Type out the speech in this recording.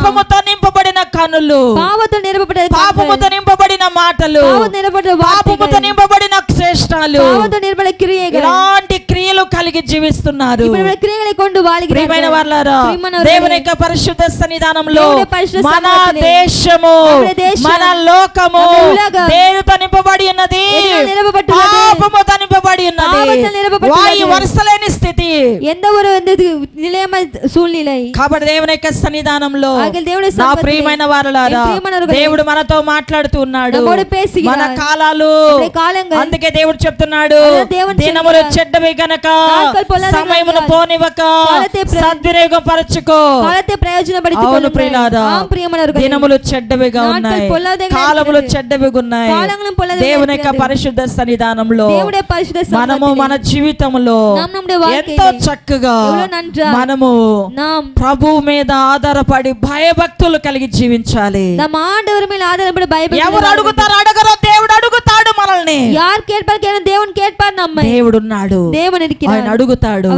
పాపముతో నింపబడిన కనులు, పాపముతో నింపబడిన మాటలు, పాపముతో నింపబడిన శ్రేష్టాలు, ఇలాంటి క్రియలు కలిగి జీవిస్తున్నారు. ప్రియమైన వారలారా, దేవుని యొక్క పరిశుద్ధ సన్నిధానంలో మన దేశము, మన లోకము దేవునితో నింపబడి ఉన్నది, పాపముతో నింపబడి ఉన్నది. వారి వరుసలేని స్థితి. కాబట్టి దేవుని యొక్క సన్నిధానంలో నా ప్రియమైన వారలారా, దేవుడు మనతో మాట్లాడుతూ ఉన్నాడు. మన కాలాలు, అందుకే దేవుడు చెప్తున్నాడు, దినములు చెడ్డవి గనక సమయమును పోనివ్వక సద్వినియోగం పరచుకో. అవును ప్రియులారా, దినములు చెడ్డవిగా ఉన్నాయి, కాలములు చెడ్డవిగా ఉన్నాయి. దేవుని యొక్క పరిశుద్ధ సన్నిధానంలో మనము మన జీవితంలో ఎంతో చక్కగా మనము ప్రభు మీద ఆధారపడి భయభక్తులు కలిగి జీవించాలి. ఎవరు అడుగుతారు? అడగరు, దేవుడు అడుగుతాడు మనల్ని. దేవుడు ఉన్నాడు, ఆయన అడుగుతాడు.